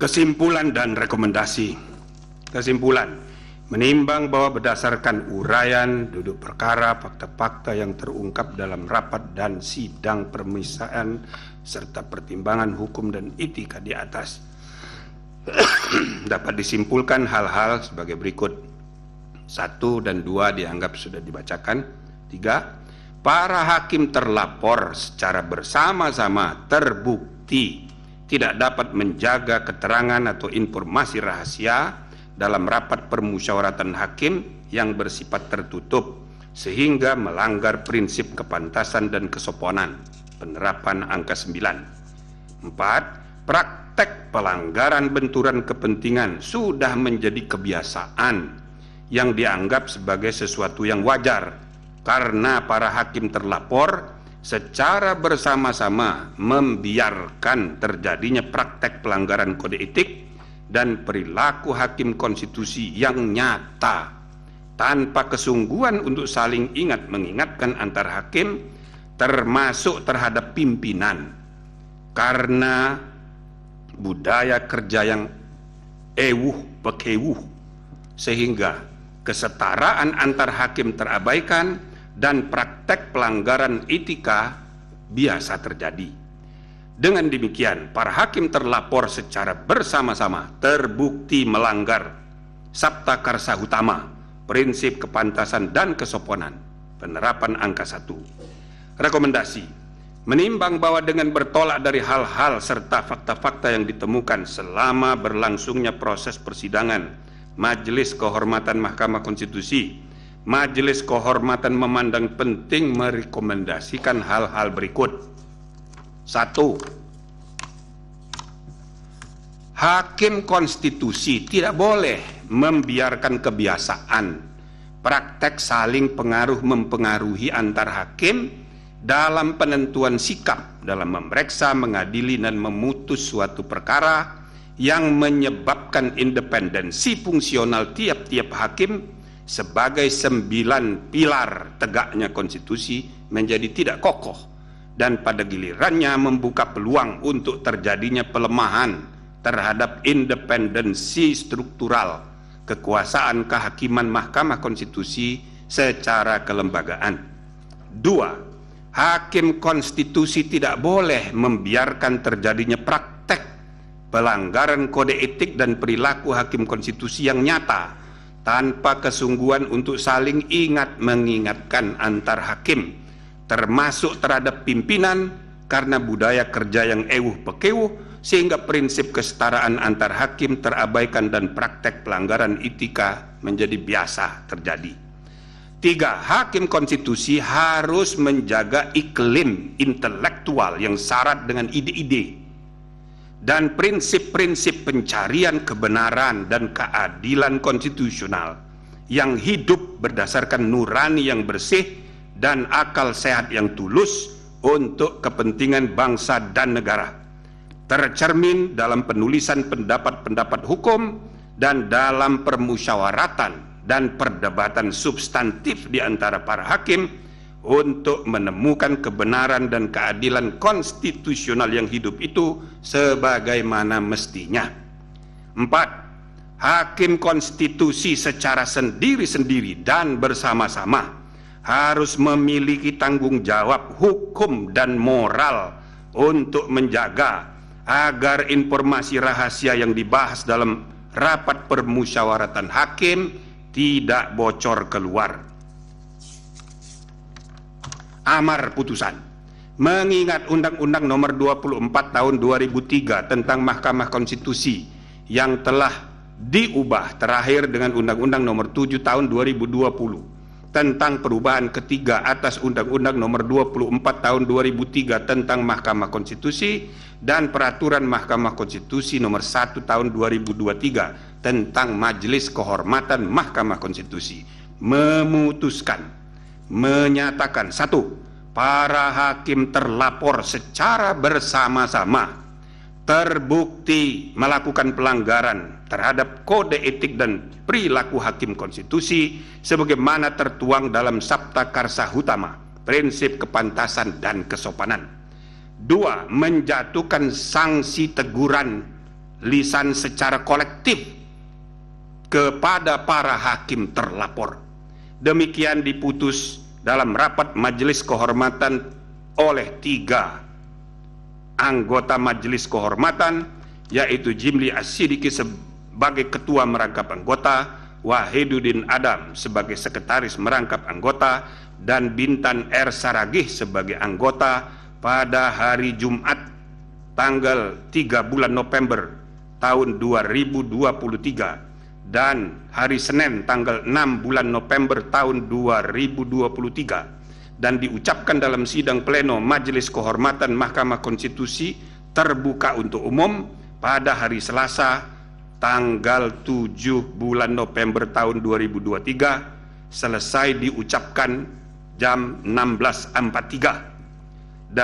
Kesimpulan dan rekomendasi. Kesimpulan, menimbang bahwa berdasarkan uraian duduk perkara, fakta-fakta yang terungkap dalam rapat dan sidang permisaan serta pertimbangan hukum dan etika di atas, dapat disimpulkan hal-hal sebagai berikut. 1 dan 2 dianggap sudah dibacakan. 3, para hakim terlapor secara bersama-sama terbukti tidak dapat menjaga keterangan atau informasi rahasia dalam rapat permusyawaratan hakim yang bersifat tertutup sehingga melanggar prinsip kepantasan dan kesopanan. Penerapan angka 9. 4. Praktek pelanggaran benturan kepentingan sudah menjadi kebiasaan yang dianggap sebagai sesuatu yang wajar karena para hakim terlapor secara bersama-sama membiarkan terjadinya praktek pelanggaran kode etik dan perilaku hakim konstitusi yang nyata tanpa kesungguhan untuk saling ingat mengingatkan antar hakim termasuk terhadap pimpinan karena budaya kerja yang pekewuh sehingga kesetaraan antar hakim terabaikan dan praktek pelanggaran etika biasa terjadi. Dengan demikian, para hakim terlapor secara bersama-sama terbukti melanggar Sabta Karsa Utama, prinsip kepantasan dan kesopanan. Penerapan angka 1. Rekomendasi, menimbang bahwa dengan bertolak dari hal-hal serta fakta-fakta yang ditemukan selama berlangsungnya proses persidangan Majelis Kehormatan Mahkamah Konstitusi, Majelis Kehormatan memandang penting merekomendasikan hal-hal berikut. 1. Hakim konstitusi tidak boleh membiarkan kebiasaan praktek saling pengaruh mempengaruhi antar hakim dalam penentuan sikap dalam memeriksa, mengadili, dan memutus suatu perkara yang menyebabkan independensi fungsional tiap-tiap hakim sebagai 9 pilar tegaknya konstitusi menjadi tidak kokoh dan pada gilirannya membuka peluang untuk terjadinya pelemahan terhadap independensi struktural kekuasaan kehakiman Mahkamah Konstitusi secara kelembagaan. 2. Hakim konstitusi tidak boleh membiarkan terjadinya praktek pelanggaran kode etik dan perilaku hakim konstitusi yang nyata tanpa kesungguhan untuk saling ingat mengingatkan antar hakim, termasuk terhadap pimpinan karena budaya kerja yang pekewuh sehingga prinsip kesetaraan antar hakim terabaikan dan praktek pelanggaran etika menjadi biasa terjadi. 3. Hakim konstitusi harus menjaga iklim intelektual yang syarat dengan ide-ide dan prinsip-prinsip pencarian kebenaran dan keadilan konstitusional yang hidup berdasarkan nurani yang bersih dan akal sehat yang tulus untuk kepentingan bangsa dan negara, tercermin dalam penulisan pendapat-pendapat hukum dan dalam permusyawaratan dan perdebatan substantif di antara para hakim untuk menemukan kebenaran dan keadilan konstitusional yang hidup itu sebagaimana mestinya. 4. Hakim konstitusi secara sendiri-sendiri dan bersama-sama harus memiliki tanggung jawab hukum dan moral untuk menjaga agar informasi rahasia yang dibahas dalam rapat permusyawaratan hakim tidak bocor keluar. Amar putusan, mengingat Undang-Undang Nomor 24 Tahun 2003 tentang Mahkamah Konstitusi yang telah diubah terakhir dengan Undang-Undang Nomor 7 Tahun 2020 tentang perubahan ketiga atas Undang-Undang Nomor 24 Tahun 2003 tentang Mahkamah Konstitusi dan Peraturan Mahkamah Konstitusi Nomor 1 Tahun 2023 tentang Majelis Kehormatan Mahkamah Konstitusi, memutuskan menyatakan 1. Para hakim terlapor secara bersama-sama terbukti melakukan pelanggaran terhadap kode etik dan perilaku hakim konstitusi sebagaimana tertuang dalam Sabta Karsa Utama, prinsip kepantasan dan kesopanan. 2. Menjatuhkan sanksi teguran lisan secara kolektif kepada para hakim terlapor. Demikian diputus dalam rapat Majelis Kehormatan oleh 3 anggota Majelis Kehormatan, yaitu Jimli As-Sidiki sebagai Ketua Merangkap Anggota, Wahiduddin Adam sebagai Sekretaris Merangkap Anggota, dan Bintan R. Saragih sebagai anggota pada hari Jumat tanggal 3 bulan November tahun 2023 dan hari Senin tanggal 6 bulan November tahun 2023, dan diucapkan dalam sidang pleno Majelis Kehormatan Mahkamah Konstitusi terbuka untuk umum pada hari Selasa tanggal 7 bulan November tahun 2023, selesai diucapkan jam 16.43.